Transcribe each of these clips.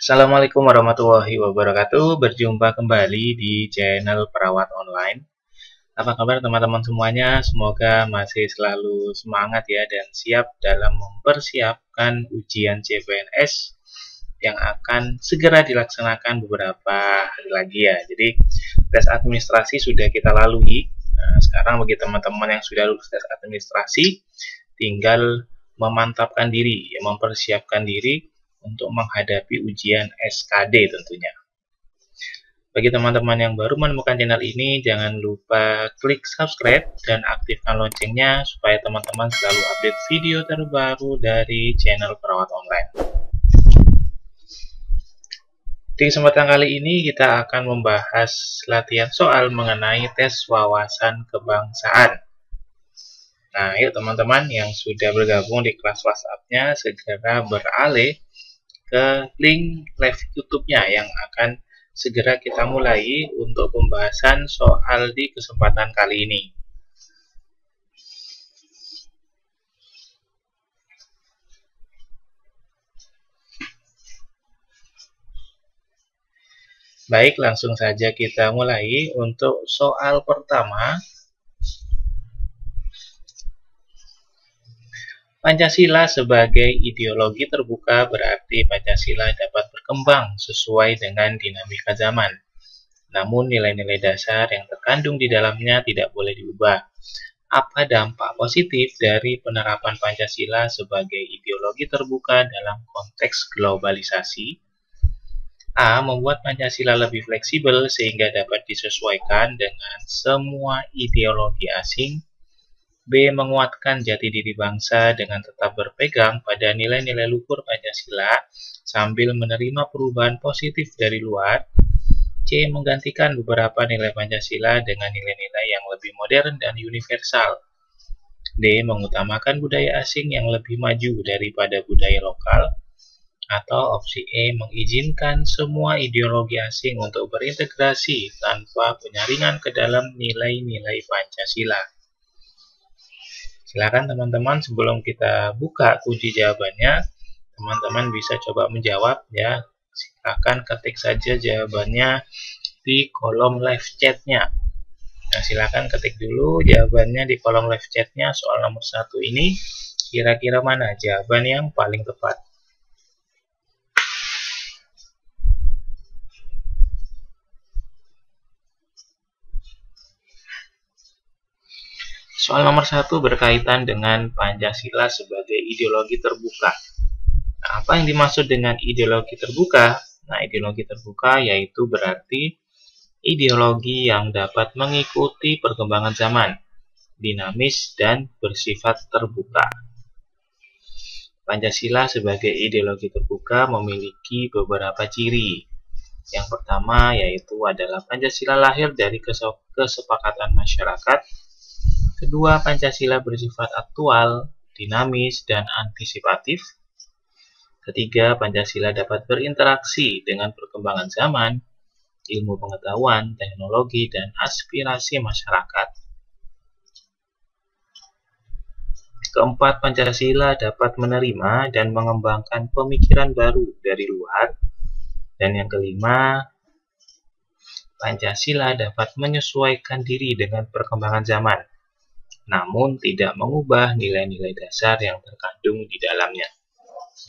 Assalamualaikum warahmatullahi wabarakatuh. Berjumpa kembali di channel Perawat Online. Apa kabar teman-teman semuanya? Semoga masih selalu semangat ya dan siap dalam mempersiapkan ujian CPNS yang akan segera dilaksanakan beberapa hari lagi ya. Jadi tes administrasi sudah kita lalui. Nah, sekarang bagi teman-teman yang sudah lulus tes administrasi, tinggal memantapkan diri, mempersiapkan diri untuk menghadapi ujian SKD tentunya. Bagi teman-teman yang baru menemukan channel ini, jangan lupa klik subscribe dan aktifkan loncengnya supaya teman-teman selalu update video terbaru dari channel Perawat Online. Di kesempatan kali ini kita akan membahas latihan soal mengenai tes wawasan kebangsaan. Nah, yuk teman-teman yang sudah bergabung di kelas WhatsApp-nya segera beralih ke link live YouTube-nya yang akan segera kita mulai untuk pembahasan soal di kesempatan kali ini. Baik, langsung saja kita mulai. Untuk soal pertama, Pancasila sebagai ideologi terbuka berarti Pancasila dapat berkembang sesuai dengan dinamika zaman. Namun nilai-nilai dasar yang terkandung di dalamnya tidak boleh diubah. Apa dampak positif dari penerapan Pancasila sebagai ideologi terbuka dalam konteks globalisasi? A. Membuat Pancasila lebih fleksibel sehingga dapat disesuaikan dengan semua ideologi asing. B. Menguatkan jati diri bangsa dengan tetap berpegang pada nilai-nilai luhur Pancasila sambil menerima perubahan positif dari luar. C. Menggantikan beberapa nilai Pancasila dengan nilai-nilai yang lebih modern dan universal. D. Mengutamakan budaya asing yang lebih maju daripada budaya lokal. Atau opsi E. Mengizinkan semua ideologi asing untuk berintegrasi tanpa penyaringan ke dalam nilai-nilai Pancasila. Silakan teman-teman, sebelum kita buka kunci jawabannya, teman-teman bisa coba menjawab ya. Silakan ketik saja jawabannya di kolom live chatnya. Nah, silakan ketik dulu jawabannya di kolom live chatnya. Soal nomor 1 ini kira-kira mana jawaban yang paling tepat? Soal nomor 1 berkaitan dengan Pancasila sebagai ideologi terbuka. Nah, apa yang dimaksud dengan ideologi terbuka? Nah, ideologi terbuka yaitu berarti ideologi yang dapat mengikuti perkembangan zaman, dinamis dan bersifat terbuka. Pancasila sebagai ideologi terbuka memiliki beberapa ciri. Yang pertama yaitu adalah Pancasila lahir dari kesepakatan masyarakat. Kedua, Pancasila bersifat aktual, dinamis, dan antisipatif. Ketiga, Pancasila dapat berinteraksi dengan perkembangan zaman, ilmu pengetahuan, teknologi, dan aspirasi masyarakat. Keempat, Pancasila dapat menerima dan mengembangkan pemikiran baru dari luar. Dan yang kelima, Pancasila dapat menyesuaikan diri dengan perkembangan zaman, namun tidak mengubah nilai-nilai dasar yang terkandung di dalamnya.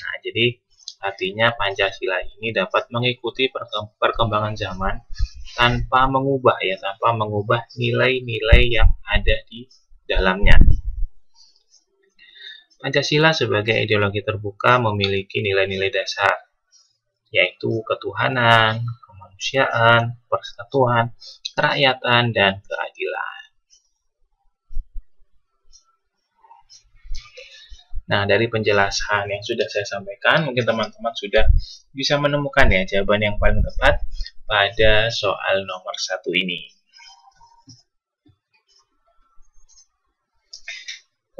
Nah, jadi artinya Pancasila ini dapat mengikuti perkembangan zaman tanpa mengubah nilai-nilai yang ada di dalamnya. Pancasila sebagai ideologi terbuka memiliki nilai-nilai dasar, yaitu ketuhanan, kemanusiaan, persatuan, kerakyatan, dan keadilan. Nah, dari penjelasan yang sudah saya sampaikan, mungkin teman-teman sudah bisa menemukan ya jawaban yang paling tepat pada soal nomor 1 ini.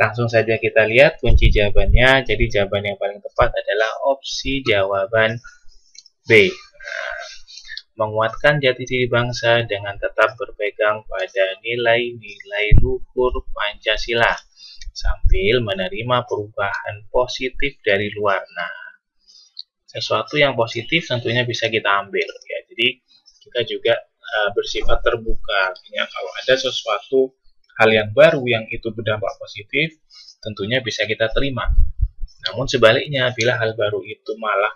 Langsung saja kita lihat kunci jawabannya. Jadi jawaban yang paling tepat adalah opsi jawaban B. Nah, menguatkan jati diri bangsa dengan tetap berpegang pada nilai-nilai luhur Pancasila sambil menerima perubahan positif dari luar. Nah, sesuatu yang positif tentunya bisa kita ambil ya. Jadi kita juga bersifat terbuka, artinya kalau ada sesuatu hal yang baru yang itu berdampak positif tentunya bisa kita terima. Namun sebaliknya, bila hal baru itu malah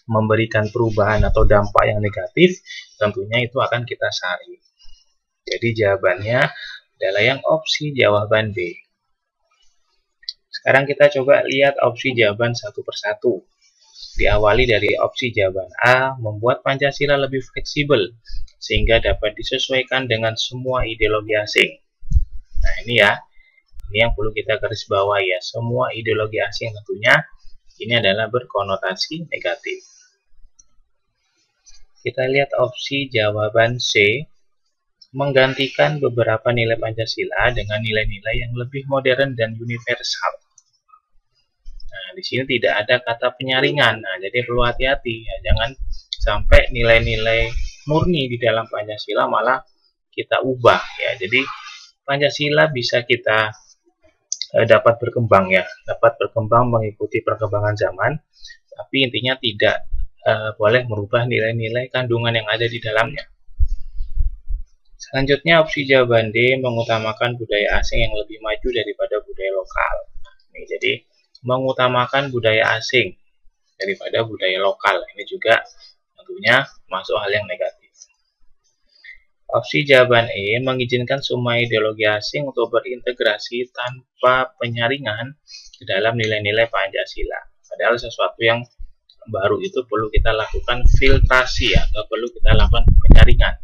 memberikan perubahan atau dampak yang negatif, tentunya itu akan kita saring. Jadi jawabannya adalah yang opsi jawaban B. Sekarang kita coba lihat opsi jawaban satu persatu. Diawali dari opsi jawaban A, membuat Pancasila lebih fleksibel sehingga dapat disesuaikan dengan semua ideologi asing. Nah ini ya, ini yang perlu kita garis bawahi ya, semua ideologi asing tentunya ini adalah berkonotasi negatif. Kita lihat opsi jawaban C, menggantikan beberapa nilai Pancasila dengan nilai-nilai yang lebih modern dan universal. Nah, di sini tidak ada kata penyaringan. Nah, jadi perlu hati-hati ya, jangan sampai nilai-nilai murni di dalam Pancasila malah kita ubah ya. Jadi Pancasila bisa kita dapat berkembang ya, dapat berkembang mengikuti perkembangan zaman, tapi intinya tidak boleh merubah nilai-nilai kandungan yang ada di dalamnya. Selanjutnya opsi jawaban D, mengutamakan budaya asing yang lebih maju daripada budaya lokal. Nih, jadi mengutamakan budaya asing daripada budaya lokal. Ini juga tentunya masuk hal yang negatif. Opsi jawaban E, mengizinkan semua ideologi asing untuk berintegrasi tanpa penyaringan ke dalam nilai-nilai Pancasila. Padahal sesuatu yang baru itu perlu kita lakukan filtrasi atau perlu kita lakukan penyaringan.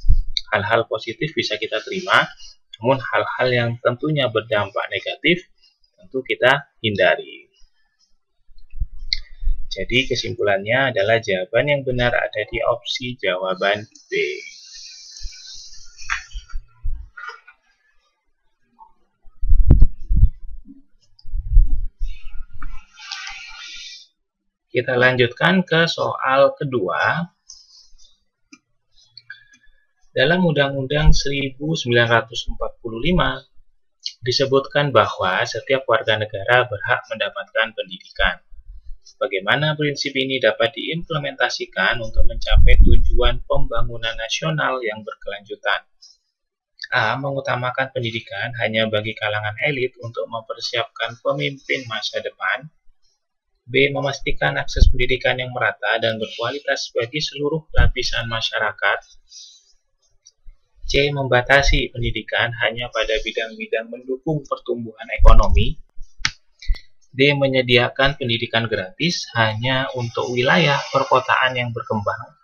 Hal-hal positif bisa kita terima, namun hal-hal yang tentunya berdampak negatif tentu kita hindari. Jadi kesimpulannya adalah jawaban yang benar ada di opsi jawaban B. Kita lanjutkan ke soal kedua. Dalam Undang-Undang 1945 disebutkan bahwa setiap warga negara berhak mendapatkan pendidikan. Bagaimana prinsip ini dapat diimplementasikan untuk mencapai tujuan pembangunan nasional yang berkelanjutan? A. Mengutamakan pendidikan hanya bagi kalangan elit untuk mempersiapkan pemimpin masa depan. B. Memastikan akses pendidikan yang merata dan berkualitas bagi seluruh lapisan masyarakat. C. Membatasi pendidikan hanya pada bidang-bidang mendukung pertumbuhan ekonomi. D. Menyediakan pendidikan gratis hanya untuk wilayah perkotaan yang berkembang.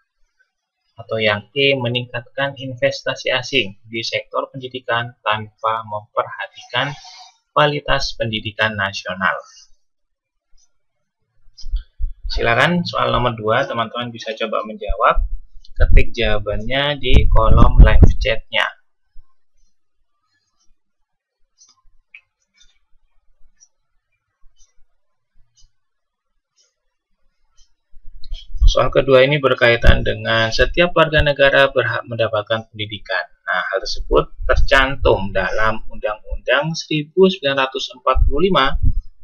Atau yang E. Meningkatkan investasi asing di sektor pendidikan tanpa memperhatikan kualitas pendidikan nasional. Silakan soal nomor 2, teman-teman bisa coba menjawab. Ketik jawabannya di kolom live chat-nya. Soal kedua ini berkaitan dengan setiap warga negara berhak mendapatkan pendidikan. Nah, hal tersebut tercantum dalam Undang-Undang 1945,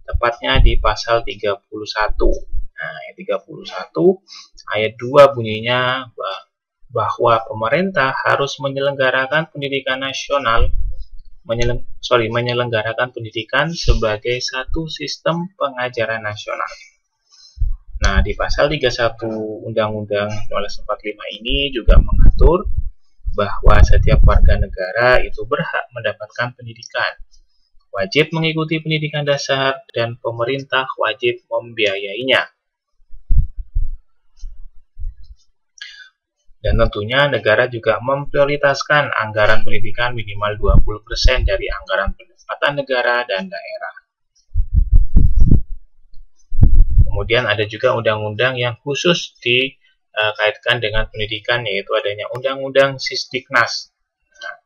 tepatnya di pasal 31. Nah, 31 ayat 2 bunyinya bahwa pemerintah harus menyelenggarakan pendidikan nasional, menyelenggarakan pendidikan sebagai satu sistem pengajaran nasional. Nah, di pasal 31 Undang-Undang 1945 ini juga mengatur bahwa setiap warga negara itu berhak mendapatkan pendidikan, wajib mengikuti pendidikan dasar, dan pemerintah wajib membiayainya. Dan tentunya negara juga memprioritaskan anggaran pendidikan minimal 20% dari anggaran pendapatan negara dan daerah. Kemudian ada juga undang-undang yang khusus dikaitkan dengan pendidikan, yaitu adanya Undang-Undang Sisdiknas. Nah,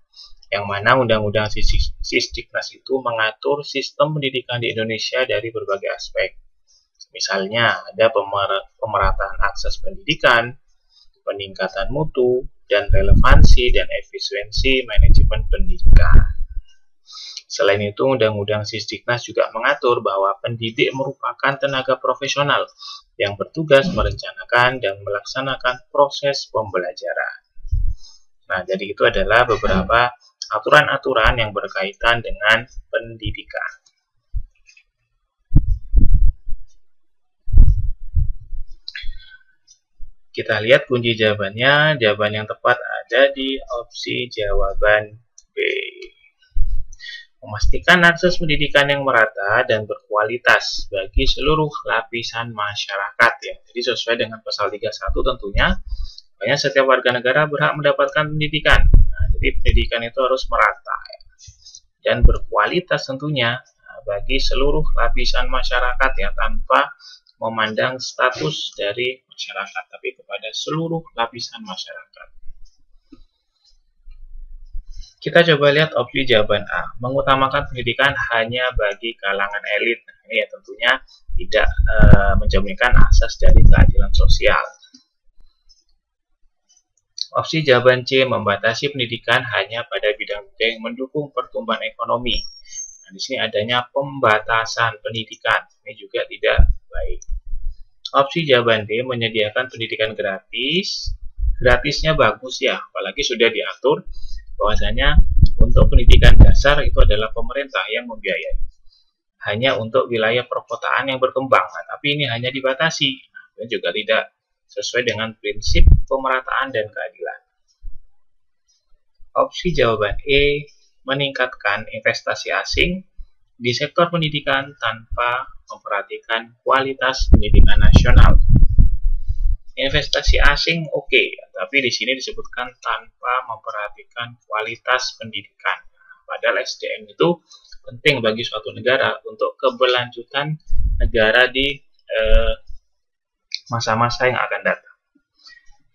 yang mana Undang-Undang Sisdiknas itu mengatur sistem pendidikan di Indonesia dari berbagai aspek. Misalnya ada pemerataan akses pendidikan, peningkatan mutu, dan relevansi dan efisiensi manajemen pendidikan. Selain itu, Undang-Undang Sisdiknas juga mengatur bahwa pendidik merupakan tenaga profesional yang bertugas merencanakan dan melaksanakan proses pembelajaran. Nah, jadi itu adalah beberapa aturan-aturan yang berkaitan dengan pendidikan. Kita lihat kunci jawabannya. Jawaban yang tepat ada di opsi jawaban B. Memastikan akses pendidikan yang merata dan berkualitas bagi seluruh lapisan masyarakat. Ya. Jadi sesuai dengan pasal 31 tentunya, makanya setiap warga negara berhak mendapatkan pendidikan. Nah, jadi pendidikan itu harus merata ya, dan berkualitas tentunya bagi seluruh lapisan masyarakat ya, tanpa memandang status dari masyarakat, tapi kepada seluruh lapisan masyarakat. Kita coba lihat opsi jawaban A, mengutamakan pendidikan hanya bagi kalangan elit. Nah, ini ya tentunya tidak mencerminkan asas dari keadilan sosial. Opsi jawaban C, membatasi pendidikan hanya pada bidang-bidang yang mendukung pertumbuhan ekonomi. Nah, di sini adanya pembatasan pendidikan, ini juga tidak baik. Opsi jawaban D, menyediakan pendidikan gratis. Gratisnya bagus ya, apalagi sudah diatur bahwasanya untuk pendidikan dasar itu adalah pemerintah yang membiayai. Hanya untuk wilayah perkotaan yang berkembang, tapi ini hanya dibatasi. Dan juga tidak sesuai dengan prinsip pemerataan dan keadilan. Opsi jawaban E, meningkatkan investasi asing di sektor pendidikan tanpa memperhatikan kualitas pendidikan nasional. Investasi asing oke, tapi di sini disebutkan tanpa memperhatikan kualitas pendidikan. Padahal SDM itu penting bagi suatu negara untuk keberlanjutan negara di masa-masa yang akan datang.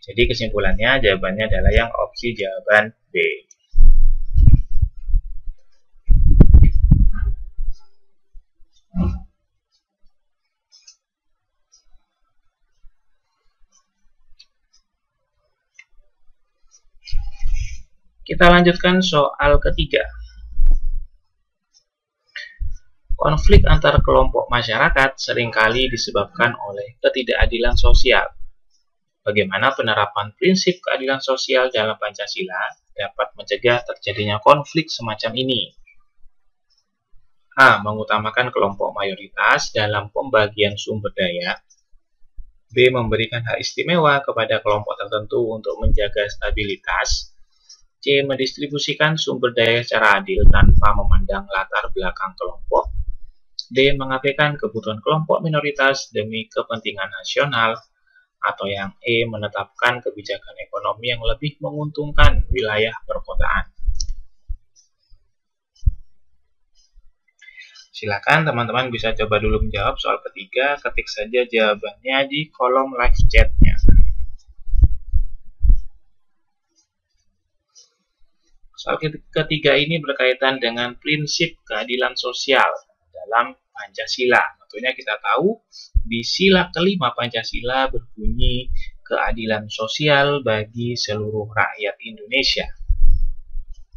Jadi kesimpulannya jawabannya adalah yang opsi jawaban B. Kita lanjutkan soal ketiga. Konflik antar kelompok masyarakat seringkali disebabkan oleh ketidakadilan sosial. Bagaimana penerapan prinsip keadilan sosial dalam Pancasila dapat mencegah terjadinya konflik semacam ini? A. Mengutamakan kelompok mayoritas dalam pembagian sumber daya. B. Memberikan hak istimewa kepada kelompok tertentu untuk menjaga stabilitas. C. Mendistribusikan sumber daya secara adil tanpa memandang latar belakang kelompok. D. Mengabaikan kebutuhan kelompok minoritas demi kepentingan nasional. Atau yang E. Menetapkan kebijakan ekonomi yang lebih menguntungkan wilayah perkotaan. Silakan teman-teman bisa coba dulu menjawab soal ketiga, ketik saja jawabannya di kolom live chat-nya. Soal ketiga ini berkaitan dengan prinsip keadilan sosial dalam Pancasila. Tentunya kita tahu di sila kelima Pancasila berbunyi keadilan sosial bagi seluruh rakyat Indonesia.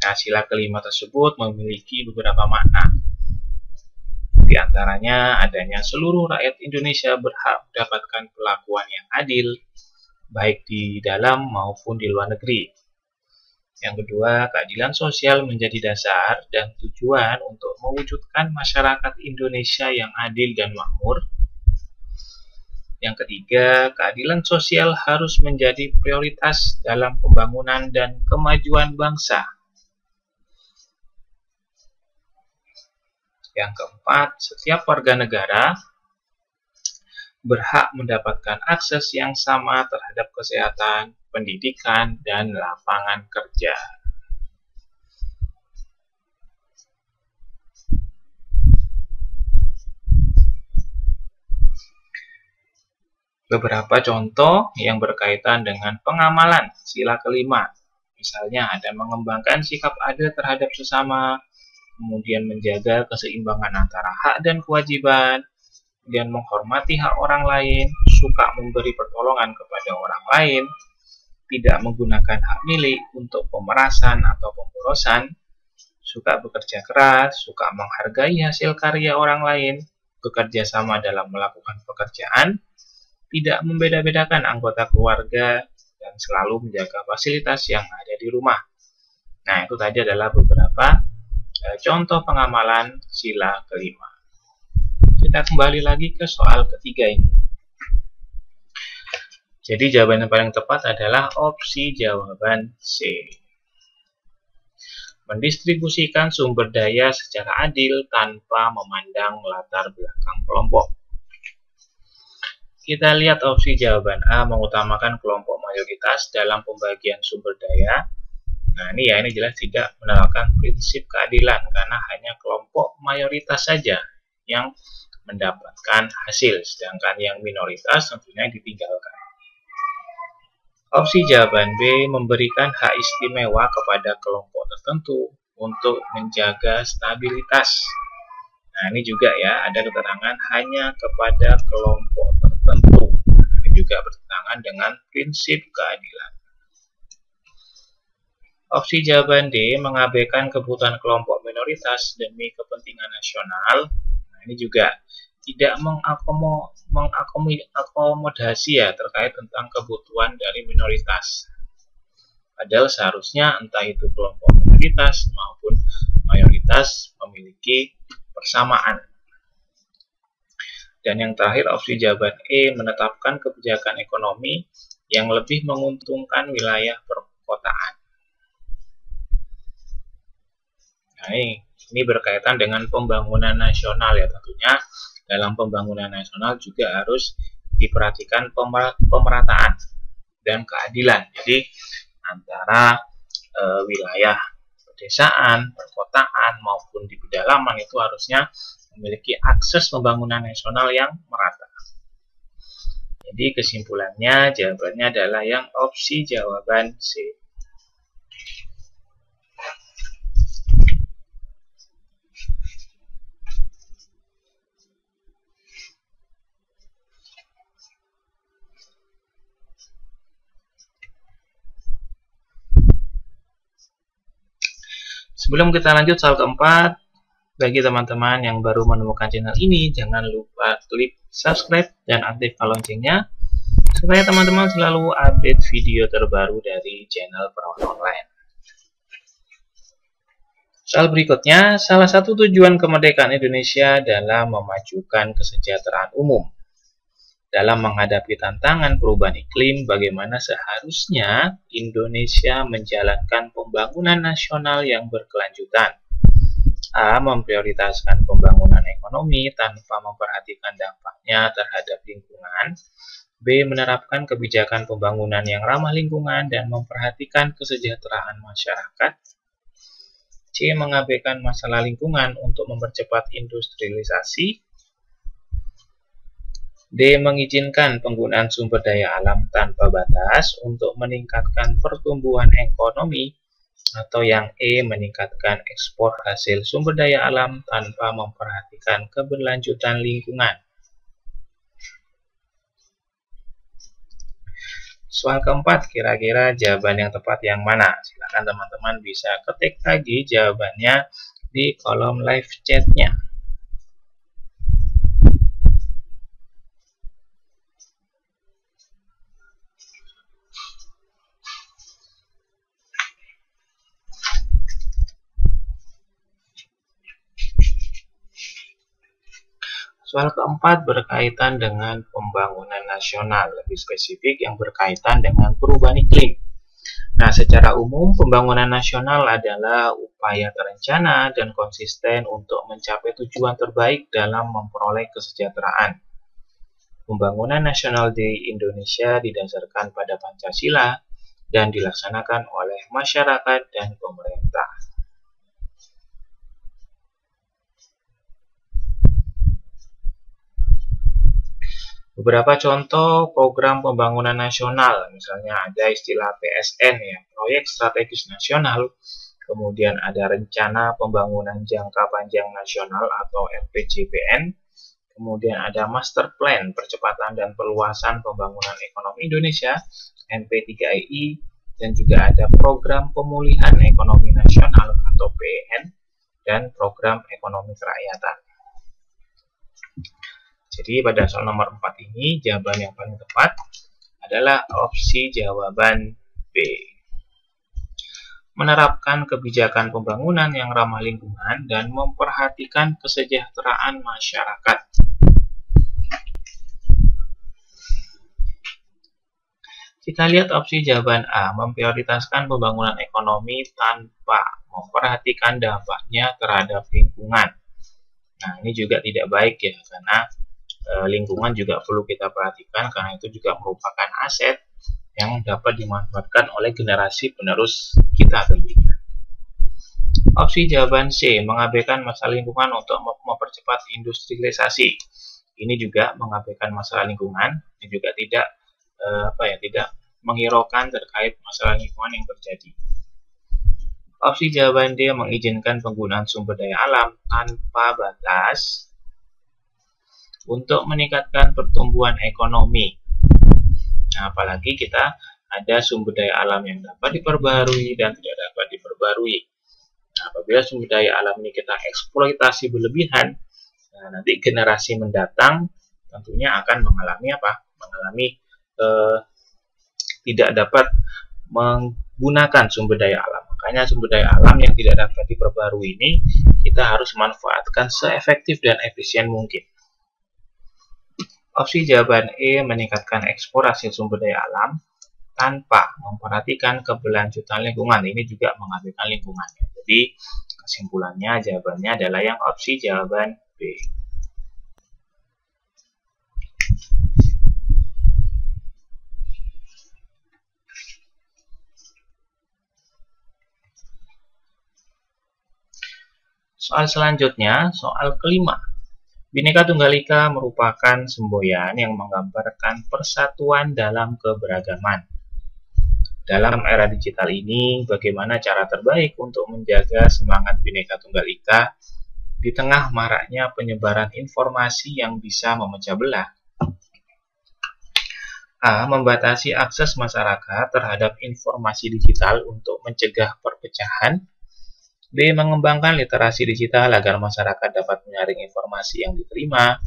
Nah, sila kelima tersebut memiliki beberapa makna. Di antaranya adanya seluruh rakyat Indonesia berhak mendapatkan perlakuan yang adil, baik di dalam maupun di luar negeri. Yang kedua, keadilan sosial menjadi dasar dan tujuan untuk mewujudkan masyarakat Indonesia yang adil dan makmur. Yang ketiga, keadilan sosial harus menjadi prioritas dalam pembangunan dan kemajuan bangsa. Yang keempat, setiap warga negara berhak mendapatkan akses yang sama terhadap kesehatan, pendidikan, dan lapangan kerja. Beberapa contoh yang berkaitan dengan pengamalan sila kelima. Misalnya ada mengembangkan sikap adil terhadap sesama, kemudian menjaga keseimbangan antara hak dan kewajiban, kemudian menghormati hak orang lain, suka memberi pertolongan kepada orang lain, tidak menggunakan hak milik untuk pemerasan atau pemborosan, suka bekerja keras, suka menghargai hasil karya orang lain, bekerja sama dalam melakukan pekerjaan, tidak membeda-bedakan anggota keluarga, dan selalu menjaga fasilitas yang ada di rumah. Nah, itu tadi adalah beberapa contoh pengamalan sila kelima. Kita kembali lagi ke soal ketiga ini. Jadi jawaban yang paling tepat adalah opsi jawaban C. Mendistribusikan sumber daya secara adil tanpa memandang latar belakang kelompok. Kita lihat opsi jawaban A mengutamakan kelompok mayoritas dalam pembagian sumber daya. Nah, ini jelas tidak menerapkan prinsip keadilan karena hanya kelompok mayoritas saja yang mendapatkan hasil, sedangkan yang minoritas tentunya ditinggalkan. Opsi jawaban B memberikan hak istimewa kepada kelompok tertentu untuk menjaga stabilitas. Nah, ini juga ya, ada keterangan hanya kepada kelompok tertentu. Ini juga bertentangan dengan prinsip keadilan. Opsi jawaban D mengabaikan kebutuhan kelompok minoritas demi kepentingan nasional. Nah, ini juga tidak mengakomodasi ya terkait tentang kebutuhan dari minoritas. Padahal seharusnya entah itu kelompok minoritas maupun mayoritas memiliki persamaan. Dan yang terakhir, opsi jawaban E menetapkan kebijakan ekonomi yang lebih menguntungkan wilayah perkotaan. Nah, ini berkaitan dengan pembangunan nasional ya tentunya. Dalam pembangunan nasional juga harus diperhatikan pemerataan dan keadilan. Jadi antara wilayah pedesaan, perkotaan maupun di pedalaman itu harusnya memiliki akses pembangunan nasional yang merata. Jadi kesimpulannya jawabannya adalah yang opsi jawaban C. Sebelum kita lanjut soal keempat, bagi teman-teman yang baru menemukan channel ini, jangan lupa klik subscribe dan aktifkan loncengnya, supaya teman-teman selalu update video terbaru dari channel Perawan Online. Soal berikutnya, salah satu tujuan kemerdekaan Indonesia adalah memajukan kesejahteraan umum. Dalam menghadapi tantangan perubahan iklim, bagaimana seharusnya Indonesia menjalankan pembangunan nasional yang berkelanjutan? A. Memprioritaskan pembangunan ekonomi tanpa memperhatikan dampaknya terhadap lingkungan. B. Menerapkan kebijakan pembangunan yang ramah lingkungan dan memperhatikan kesejahteraan masyarakat. C. Mengabaikan masalah lingkungan untuk mempercepat industrialisasi. D. Mengizinkan penggunaan sumber daya alam tanpa batas untuk meningkatkan pertumbuhan ekonomi. Atau yang E. Meningkatkan ekspor hasil sumber daya alam tanpa memperhatikan keberlanjutan lingkungan. Soal keempat, kira-kira jawaban yang tepat yang mana? Silakan teman-teman bisa ketik lagi jawabannya di kolom live chat-nya. Soal keempat berkaitan dengan pembangunan nasional, lebih spesifik yang berkaitan dengan perubahan iklim. Nah, secara umum pembangunan nasional adalah upaya terencana dan konsisten untuk mencapai tujuan terbaik dalam memperoleh kesejahteraan. Pembangunan nasional di Indonesia didasarkan pada Pancasila dan dilaksanakan oleh masyarakat dan pemerintah. Beberapa contoh program pembangunan nasional, misalnya ada istilah PSN ya, Proyek Strategis Nasional, kemudian ada Rencana Pembangunan Jangka Panjang Nasional atau RPJPN, kemudian ada Master Plan Percepatan dan Perluasan Pembangunan Ekonomi Indonesia, MP3I, dan juga ada Program Pemulihan Ekonomi Nasional atau PEN, dan Program Ekonomi Kerakyatan. Jadi pada soal nomor 4 ini jawaban yang paling tepat adalah opsi jawaban B. Menerapkan kebijakan pembangunan yang ramah lingkungan dan memperhatikan kesejahteraan masyarakat. Kita lihat opsi jawaban A, memprioritaskan pembangunan ekonomi tanpa memperhatikan dampaknya terhadap lingkungan. Nah, ini juga tidak baik ya, karena lingkungan juga perlu kita perhatikan karena itu juga merupakan aset yang dapat dimanfaatkan oleh generasi penerus kita tentunya. Opsi jawaban C, mengabaikan masalah lingkungan untuk mempercepat industrialisasi. Ini juga mengabaikan masalah lingkungan, ini juga tidak tidak menghiraukan terkait masalah lingkungan yang terjadi. Opsi jawaban D, mengizinkan penggunaan sumber daya alam tanpa batas untuk meningkatkan pertumbuhan ekonomi. Nah, apalagi kita ada sumber daya alam yang dapat diperbarui dan tidak dapat diperbarui. Nah, apabila sumber daya alam ini kita eksploitasi berlebihan, nah, nanti generasi mendatang tentunya akan mengalami tidak dapat menggunakan sumber daya alam. Makanya sumber daya alam yang tidak dapat diperbarui ini kita harus manfaatkan seefektif dan efisien mungkin. Opsi jawaban E, meningkatkan ekspor hasil sumber daya alam tanpa memperhatikan keberlanjutan lingkungan. Ini juga mengabaikan lingkungan. Jadi kesimpulannya jawabannya adalah yang opsi jawaban B. Soal selanjutnya, soal kelima. Bhinneka Tunggal Ika merupakan semboyan yang menggambarkan persatuan dalam keberagaman. Dalam era digital ini, bagaimana cara terbaik untuk menjaga semangat Bhinneka Tunggal Ika di tengah maraknya penyebaran informasi yang bisa memecah belah? A. Membatasi akses masyarakat terhadap informasi digital untuk mencegah perpecahan. B. Mengembangkan literasi digital agar masyarakat dapat menyaring informasi yang diterima.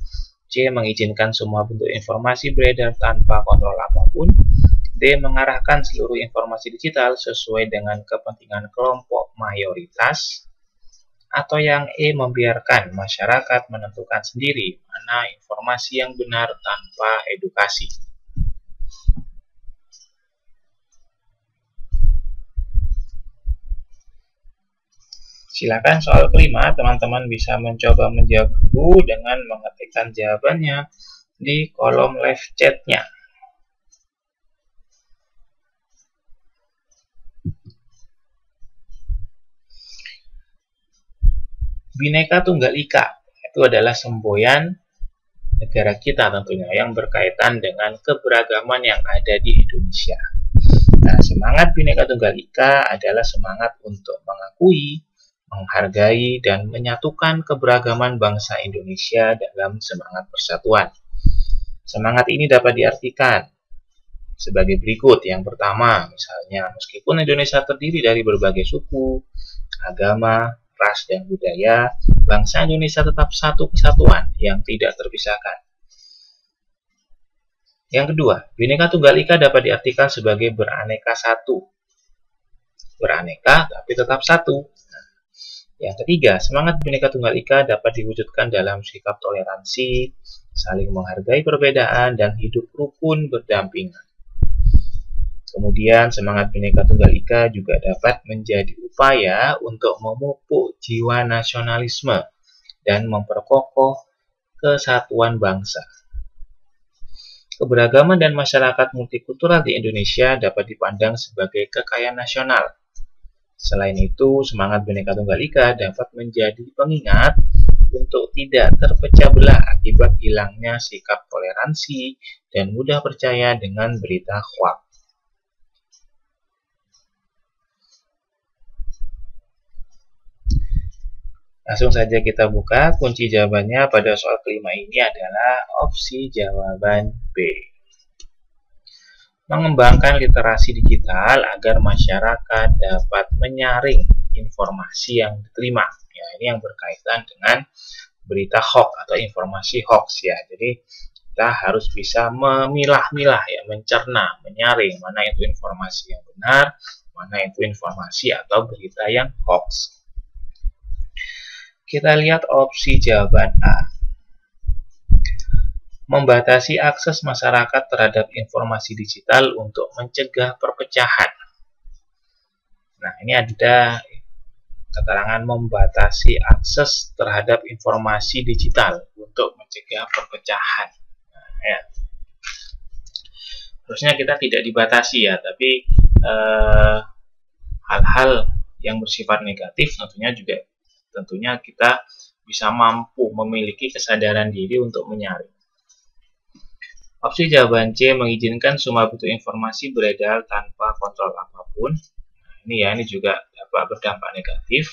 C. Mengizinkan semua bentuk informasi beredar tanpa kontrol apapun. D. Mengarahkan seluruh informasi digital sesuai dengan kepentingan kelompok mayoritas. Atau yang E. Membiarkan masyarakat menentukan sendiri mana informasi yang benar tanpa edukasi. Silakan soal kelima, teman-teman bisa mencoba menjawab dulu dengan mengetikkan jawabannya di kolom live chat-nya. Bhinneka Tunggal Ika itu adalah semboyan negara kita tentunya yang berkaitan dengan keberagaman yang ada di Indonesia. Nah, semangat Bhinneka Tunggal Ika adalah semangat untuk mengakui, menghargai, dan menyatukan keberagaman bangsa Indonesia dalam semangat persatuan. Semangat ini dapat diartikan sebagai berikut. Yang pertama, misalnya, meskipun Indonesia terdiri dari berbagai suku, agama, ras, dan budaya, bangsa Indonesia tetap satu kesatuan yang tidak terpisahkan. Yang kedua, Bhinneka Tunggal Ika dapat diartikan sebagai beraneka satu. Beraneka, tapi tetap satu. Yang ketiga, semangat Bhinneka Tunggal Ika dapat diwujudkan dalam sikap toleransi, saling menghargai perbedaan, dan hidup rukun berdampingan. Kemudian, semangat Bhinneka Tunggal Ika juga dapat menjadi upaya untuk memupuk jiwa nasionalisme dan memperkokoh kesatuan bangsa. Keberagaman dan masyarakat multikultural di Indonesia dapat dipandang sebagai kekayaan nasional. Selain itu, semangat Bhinneka Tunggal Ika dapat menjadi pengingat untuk tidak terpecah belah akibat hilangnya sikap toleransi dan mudah percaya dengan berita hoaks. Langsung saja kita buka, kunci jawabannya pada soal kelima ini adalah opsi jawaban B. Mengembangkan literasi digital agar masyarakat dapat menyaring informasi yang diterima. Ya, ini yang berkaitan dengan berita hoax atau informasi hoax ya. Jadi kita harus bisa memilah-milah ya, mencerna, menyaring mana itu informasi yang benar, mana itu informasi atau berita yang hoax. Kita lihat opsi jawaban A. Membatasi akses masyarakat terhadap informasi digital untuk mencegah perpecahan. Nah, ini ada keterangan membatasi akses terhadap informasi digital untuk mencegah perpecahan. Nah, ya. Harusnya kita tidak dibatasi ya, tapi hal-hal yang bersifat negatif tentunya kita bisa mampu memiliki kesadaran diri untuk menyaring. Opsi jawaban C mengizinkan semua bentuk informasi beredar tanpa kontrol apapun. Nah, ini juga dapat berdampak negatif.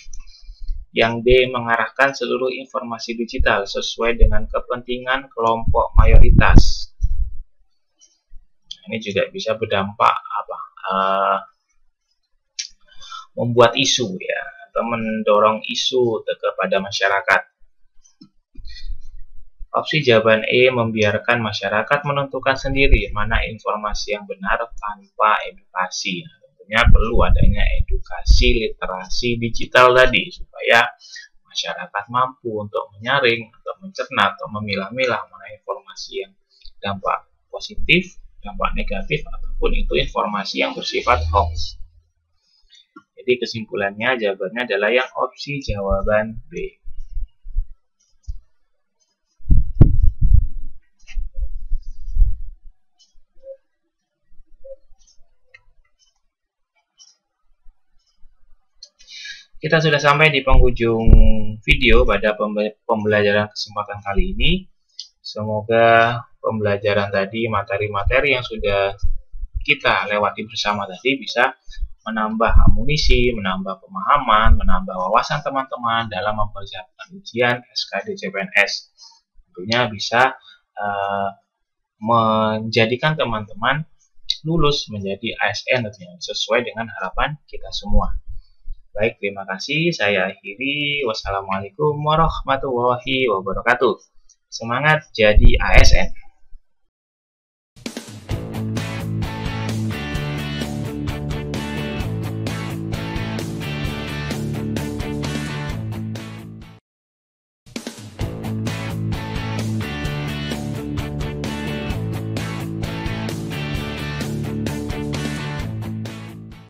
Yang D mengarahkan seluruh informasi digital sesuai dengan kepentingan kelompok mayoritas. Ini juga bisa berdampak membuat isu ya, atau mendorong isu kepada masyarakat. Opsi jawaban E membiarkan masyarakat menentukan sendiri mana informasi yang benar tanpa edukasi. Tentunya perlu adanya edukasi literasi digital tadi supaya masyarakat mampu untuk menyaring atau mencerna atau memilah-milah mana informasi yang dampak positif, dampak negatif, ataupun itu informasi yang bersifat hoax. Jadi kesimpulannya jawabannya adalah yang opsi jawaban B. Kita sudah sampai di penghujung video pada pembelajaran kesempatan kali ini. Semoga pembelajaran tadi, materi-materi yang sudah kita lewati bersama tadi bisa menambah amunisi, menambah pemahaman, menambah wawasan teman-teman dalam mempersiapkan ujian SKD CPNS. Tentunya bisa menjadikan teman-teman lulus menjadi ASN sesuai dengan harapan kita semua. Baik, terima kasih. Saya akhiri. Wassalamualaikum warahmatullahi wabarakatuh. Semangat jadi ASN.